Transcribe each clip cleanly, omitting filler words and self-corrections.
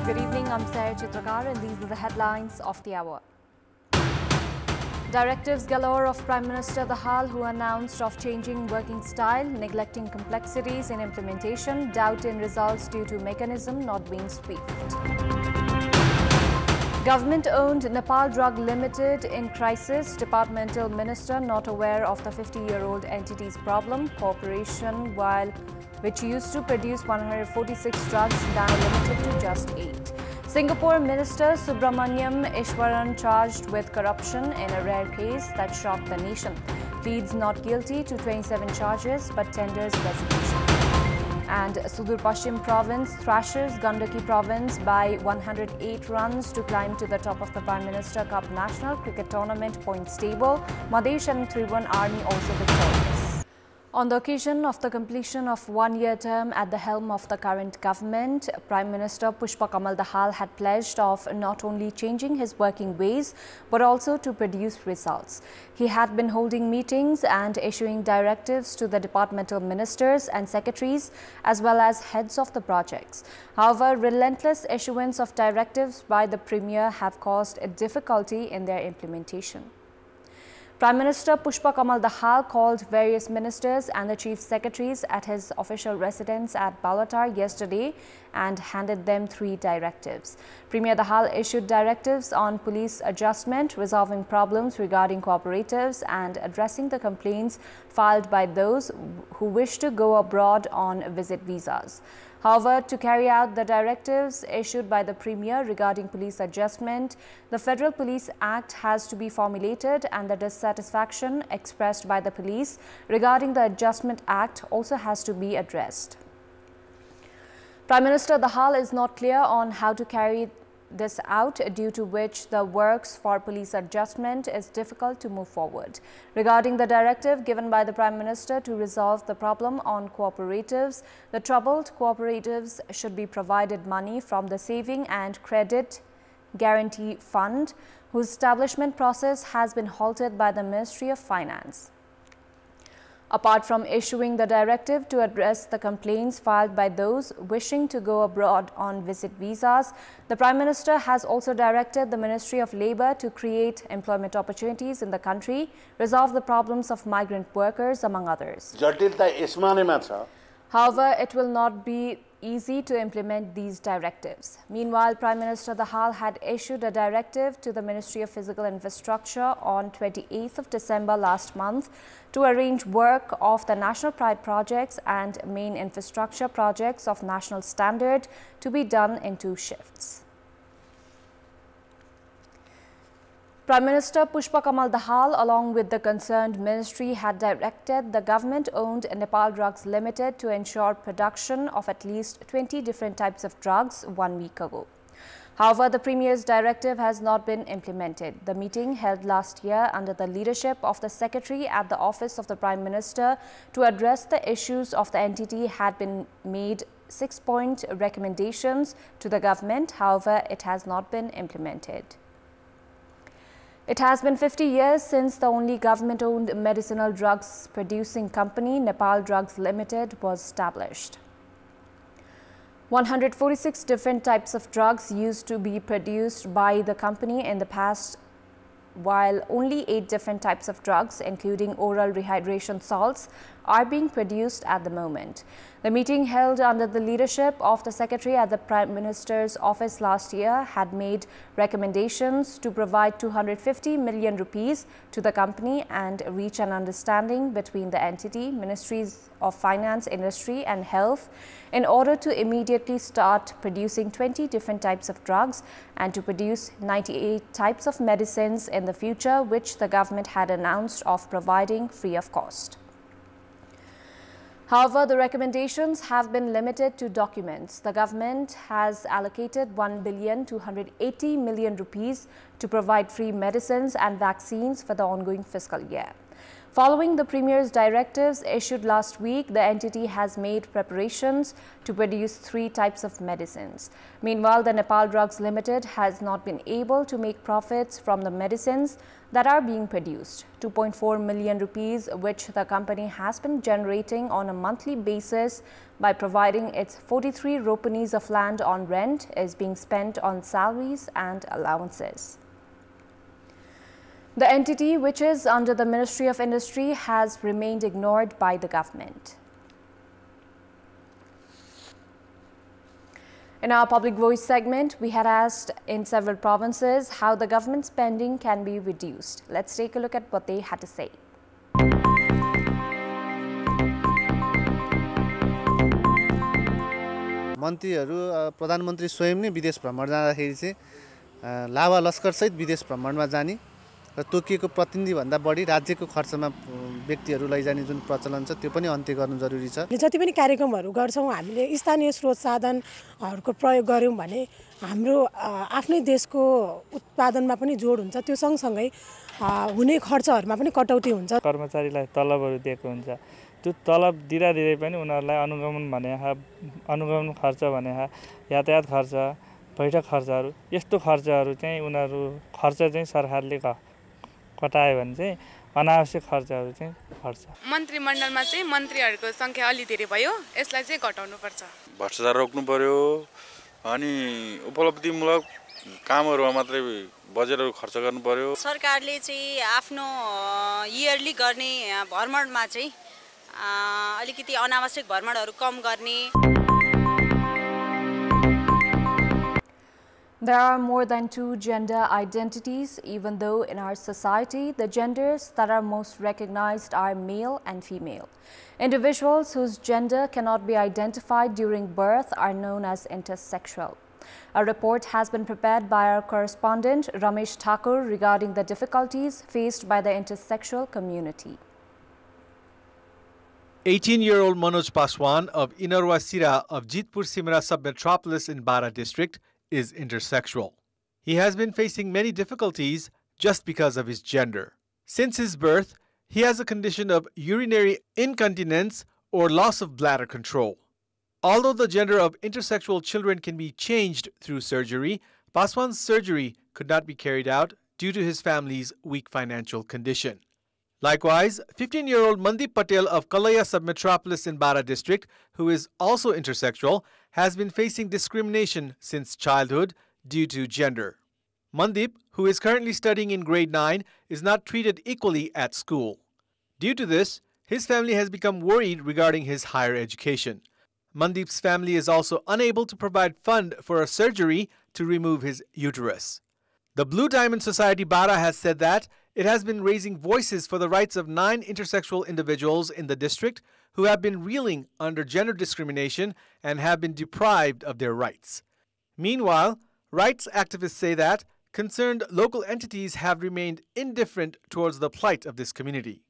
Good evening, I'm Sarah Chitrakar and these are the headlines of the hour. Directives galore of Prime Minister Dahal, who announced of changing working style, neglecting complexities in implementation, doubt in results due to mechanism not being swift. Government-owned Nepal Drug Limited in crisis, departmental minister not aware of the 50-year-old entity's problem, corporation which used to produce 146 drugs now limited to just 8. Singapore Minister Subramaniam Iswaran charged with corruption in a rare case that shocked the nation, pleads not guilty to 27 charges but tenders resignation. And Sudur Pashchim province thrashes Gandaki province by 108 runs to climb to the top of the Prime Minister Cup National Cricket Tournament points table. Madesh and Tribhuvan Army also victorious. On the occasion of the completion of one-year term at the helm of the current government, Prime Minister Pushpa Kamal Dahal had pledged of not only changing his working ways but also to produce results. He had been holding meetings and issuing directives to the departmental ministers and secretaries as well as heads of the projects. However, relentless issuance of directives by the Premier have caused a difficulty in their implementation. Prime Minister Pushpa Kamal Dahal called various ministers and the chief secretaries at his official residence at Balatar yesterday and handed them 3 directives. Premier Dahal issued directives on police adjustment, resolving problems regarding cooperatives and addressing the complaints filed by those who wish to go abroad on visit visas. However, to carry out the directives issued by the Premier regarding police adjustment, the Federal Police Act has to be formulated and the dissatisfaction expressed by the police regarding the Adjustment Act also has to be addressed. Prime Minister Dahal is not clear on how to carry this out, due to which the works for police adjustment is difficult to move forward. Regarding the directive given by the Prime Minister to resolve the problem on cooperatives, the troubled cooperatives should be provided money from the Saving and Credit Guarantee Fund, whose establishment process has been halted by the Ministry of Finance. Apart from issuing the directive to address the complaints filed by those wishing to go abroad on visit visas, the Prime Minister has also directed the Ministry of Labour to create employment opportunities in the country, resolve the problems of migrant workers, among others. However, it will not be easy to implement these directives. Meanwhile, Prime Minister Dahal had issued a directive to the Ministry of Physical Infrastructure on 28th of December last month to arrange work of the national pride projects and main infrastructure projects of national standard to be done in 2 shifts. Prime Minister Pushpa Kamal Dahal, along with the concerned ministry, had directed the government-owned Nepal Drugs Limited to ensure production of at least 20 different types of drugs 1 week ago. However, the Premier's directive has not been implemented. The meeting held last year under the leadership of the Secretary at the Office of the Prime Minister to address the issues of the entity had been made 6-point recommendations to the government. However, it has not been implemented. It has been 50 years since the only government-owned medicinal drugs producing company, Nepal Drugs Limited, was established. 146 different types of drugs used to be produced by the company in the past, while only 8 different types of drugs, including oral rehydration salts, are being produced at the moment. The meeting held under the leadership of the Secretary at the Prime Minister's office last year had made recommendations to provide 250 million rupees to the company and reach an understanding between the entity, Ministries of Finance, Industry and Health in order to immediately start producing 20 different types of drugs and to produce 98 types of medicines in the future, which the government had announced of providing free of cost. However, the recommendations have been limited to documents. The government has allocated 1,280 million rupees to provide free medicines and vaccines for the ongoing fiscal year. Following the Premier's directives issued last week, the entity has made preparations to produce 3 types of medicines. Meanwhile, the Nepal Drugs Limited has not been able to make profits from the medicines that are being produced. 2.4 million rupees, which the company has been generating on a monthly basis by providing its 43 ropanis of land on rent, is being spent on salaries and allowances. The entity, which is under the Ministry of Industry, has remained ignored by the government. In our Public Voice segment, we had asked in several provinces how the government spending can be reduced. Let's take a look at what they had to say. मन्त्रीहरू प्रधानमन्त्री स्वयं नै विदेश भ्रमण जाँदाखेरि चाहिँ लावा लस्कर सहित विदेश भ्रमणमा जाने र तोकिएको प्रतिनिधि भन्दा बढी राज्यको खर्चमा व्यक्तिहरू लैजाने जुन प्रचलन छ त्यो पनि अन्त्य गर्नु जरुरी छ। जति पनि कार्यक्रमहरू गर्छौं हामीले स्थानीय स्रोत साधनहरूको प्रयोग गर्यौं भने हाम्रो आफ्नै देशको उत्पादनमा पनि जोड हुन्छ, त्यो सँगसँगै हुने खर्चहरुमा पनि कटौती हुन्छ। कर्मचारीलाई तलबहरू दिएको हुन्छ, त्यो तलब दिँदै पनि उनीहरुलाई अनुगमन खर्च भने यातायात खर्च, बैठक खर्चहरु, यस्तो खर्चहरु चाहिँ उनीहरु खर्च चाहिँ सरकारले कटायो भने चाहिँ अनावश्यक खर्चहरु चाहिँ खर्च। मन्त्रीमण्डलमा चाहिँ मन्त्रीहरुको संख्या अलि धेरै भयो, यसलाई चाहिँ घटाउनु पर्छ। भ्रष्टाचार रोक्नु पर्यो अनि उपलब्धिमूलक कामहरुमा मात्रै बजेटहरु खर्च गर्नु पर्यो। सरकारले चाहिँ आफ्नो इयरली गर्ने भ्रमणमा चाहिँ अलिकति अनावश्यक भ्रमणहरु कम गर्ने। There are more than 2 gender identities, even though in our society the genders that are most recognized are male and female. Individuals whose gender cannot be identified during birth are known as intersexual. A report has been prepared by our correspondent Ramesh Thakur regarding the difficulties faced by the intersexual community. 18-year-old Manoj Paswan of Inarwa Sira of Jitpur Simra sub-metropolis in Bara district is intersexual. He has been facing many difficulties just because of his gender. Since his birth, he has a condition of urinary incontinence or loss of bladder control. Although the gender of intersexual children can be changed through surgery, Paswan's surgery could not be carried out due to his family's weak financial condition. Likewise, 15-year-old Mandip Patel of Kalaya sub-metropolis in Bara district, who is also intersexual, has been facing discrimination since childhood due to gender. Mandip, who is currently studying in grade 9, is not treated equally at school. Due to this, his family has become worried regarding his higher education. Mandip's family is also unable to provide fund for a surgery to remove his uterus. The Blue Diamond Society Bara has said that it has been raising voices for the rights of 9 intersexual individuals in the district who have been reeling under gender discrimination and have been deprived of their rights. Meanwhile, rights activists say that concerned local entities have remained indifferent towards the plight of this community.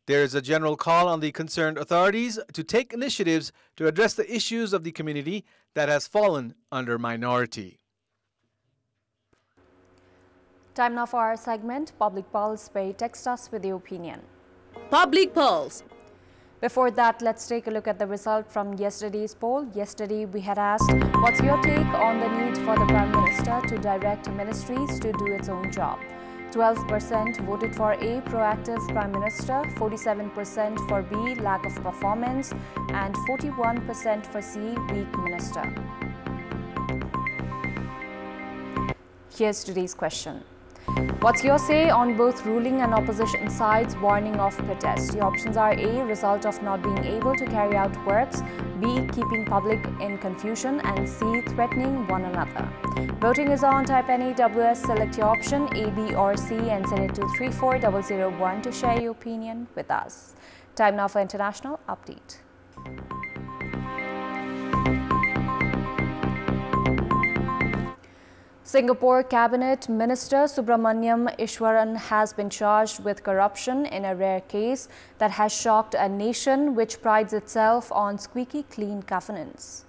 There is a general call on the concerned authorities to take initiatives to address the issues of the community that has fallen under minority. Time now for our segment, Public Pulse, where you text us with your opinion. Public Pulse. Before that, let's take a look at the result from yesterday's poll. Yesterday, we had asked, what's your take on the need for the Prime Minister to direct ministries to do its own job? 12% voted for A, proactive Prime Minister, 47% for B, lack of performance, and 41% for C, weak minister. Here's today's question. What's your say on both ruling and opposition sides warning of protest? The options are A, result of not being able to carry out works, B, keeping public in confusion, and C, threatening one another. Voting is on. Type any WS, select your option A, B or C and send it to 34001 to share your opinion with us. Time now for international update. Singapore Cabinet Minister Subramaniam Iswaran has been charged with corruption in a rare case that has shocked a nation which prides itself on squeaky clean governance.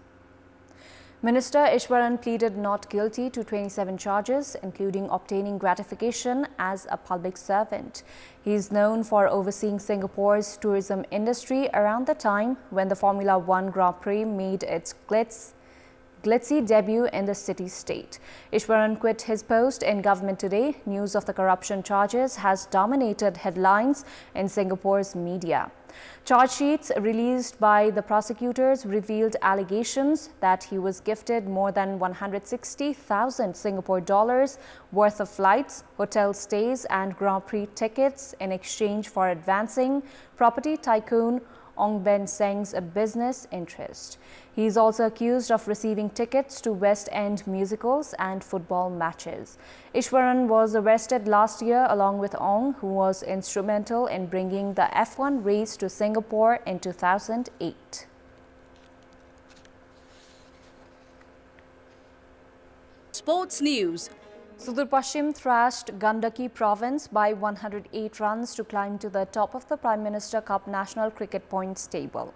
Minister Ishwaran pleaded not guilty to 27 charges, including obtaining gratification as a public servant. He is known for overseeing Singapore's tourism industry around the time when the Formula One Grand Prix made its glitzy debut in the city-state. Ishwaran quit his post in government today. News of the corruption charges has dominated headlines in Singapore's media. Charge sheets released by the prosecutors revealed allegations that he was gifted more than 160,000 Singapore dollars worth of flights, hotel stays and Grand Prix tickets in exchange for advancing property tycoon Ong Ben Seng's business interest. He is also accused of receiving tickets to West End musicals and football matches. Ishwaran was arrested last year along with Ong, who was instrumental in bringing the F1 race to Singapore in 2008. Sports News. Sudur Pashchim thrashed Gandaki province by 108 runs to climb to the top of the Prime Minister Cup National Cricket Points table.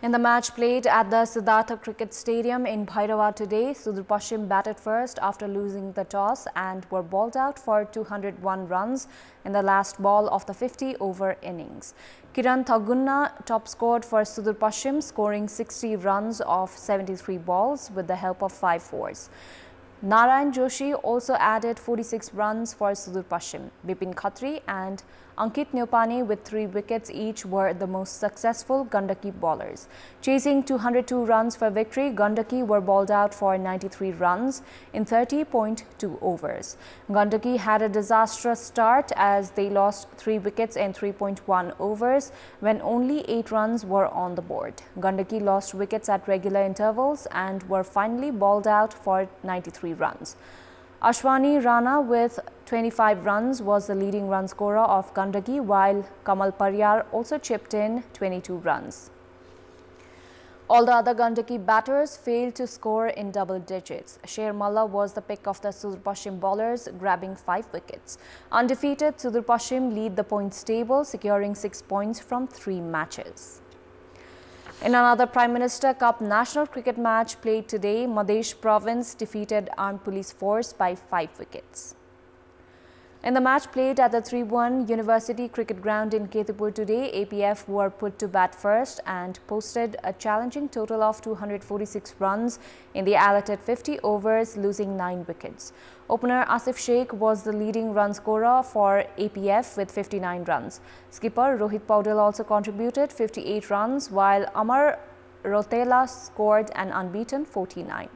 In the match played at the Siddhartha Cricket Stadium in Bhairava today, Sudur Pashchim batted first after losing the toss and were bowled out for 201 runs in the last ball of the 50-over innings. Kiran Thagunna top scored for Sudur Pashchim, scoring 60 runs off 73 balls with the help of 5 fours. Narayan Joshi also added 46 runs for Sudur Pashchim. Bipin Khatri and Ankit Neopane with 3 wickets each were the most successful Gandaki bowlers. Chasing 202 runs for victory, Gandaki were bowled out for 93 runs in 30.2 overs. Gandaki had a disastrous start as they lost 3 wickets in 3.1 overs when only 8 runs were on the board. Gandaki lost wickets at regular intervals and were finally bowled out for 93 runs. Ashwani Rana with 25 runs was the leading run scorer of Gandaki, while Kamal Paryar also chipped in 22 runs. All the other Gandaki batters failed to score in double digits. Sher Malla was the pick of the Sudur Pashchim bowlers, grabbing 5 wickets. Undefeated, Sudur Pashchim lead the points table, securing 6 points from 3 matches. In another Prime Minister Cup National Cricket match played today, Madhesh Province defeated Armed Police Force by 5 wickets. In the match played at the 3-1 University Cricket Ground in Kantipur today, APF were put to bat first and posted a challenging total of 246 runs in the allotted 50 overs, losing 9 wickets. Opener Asif Sheikh was the leading run scorer for APF with 59 runs. Skipper Rohit Paudel also contributed 58 runs, while Amar Rotela scored an unbeaten 49.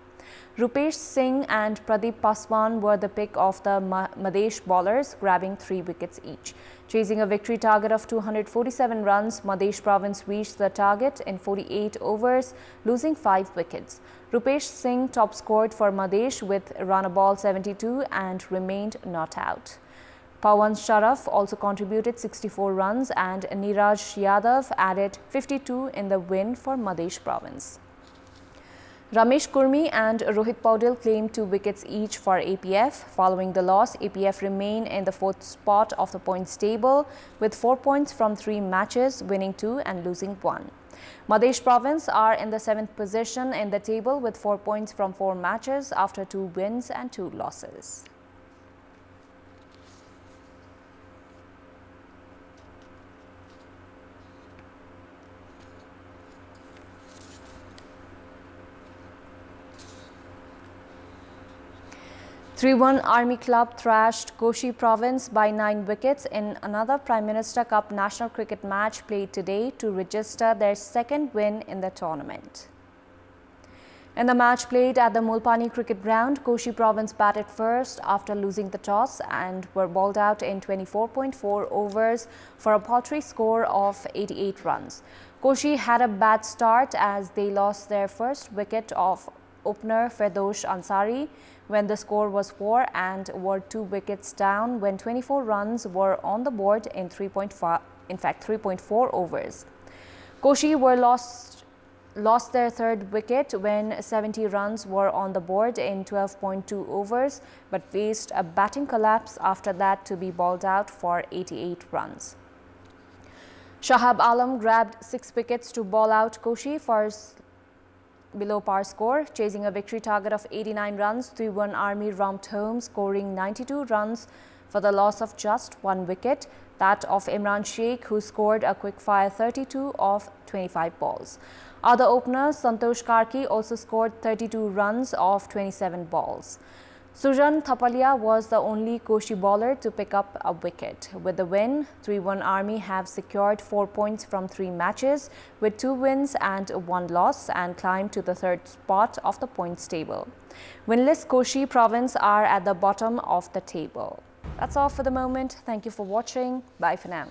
Rupesh Singh and Pradeep Paswan were the pick of the Madhesh bowlers, grabbing 3 wickets each. Chasing a victory target of 247 runs, Madhesh Province reached the target in 48 overs, losing 5 wickets. Rupesh Singh top scored for Madhesh with run a ball 72 and remained not out. Pawan Sharaf also contributed 64 runs and Niraj Yadav added 52 in the win for Madhesh Province. Ramesh Kurmi and Rohit Paudel claimed 2 wickets each for APF. Following the loss, APF remain in the 4th spot of the points table with 4 points from 3 matches, winning 2 and losing 1. Madhesh Province are in the 7th position in the table with 4 points from 4 matches after 2 wins and 2 losses. (3-1) Army Club thrashed Koshi Province by 9 wickets in another Prime Minister Cup National Cricket match played today to register their 2nd win in the tournament. In the match played at the Mulpani Cricket Ground, Koshi Province batted first after losing the toss and were bowled out in 24.4 overs for a paltry score of 88 runs. Koshi had a bad start as they lost their first wicket of opener Firdosh Ansari when the score was 4 and were 2 wickets down when 24 runs were on the board in 3.4 overs. Koshi were lost their 3rd wicket when 70 runs were on the board in 12.2 overs but faced a batting collapse after that to be bowled out for 88 runs. Shahab Alam grabbed 6 wickets to bowl out Koshi for below par score. Chasing a victory target of 89 runs, 3-1 Army romped home, scoring 92 runs for the loss of just 1 wicket, that of Imran Sheikh, who scored a quick-fire 32 off 25 balls. Other openers, Santosh Karki, also scored 32 runs off 27 balls. Sujan Thapalia was the only Koshi bowler to pick up a wicket. With the win, 3-1 Army have secured 4 points from 3 matches, with 2 wins and 1 loss, and climbed to the 3rd spot of the points table. Winless Koshi province are at the bottom of the table. That's all for the moment. Thank you for watching. Bye for now.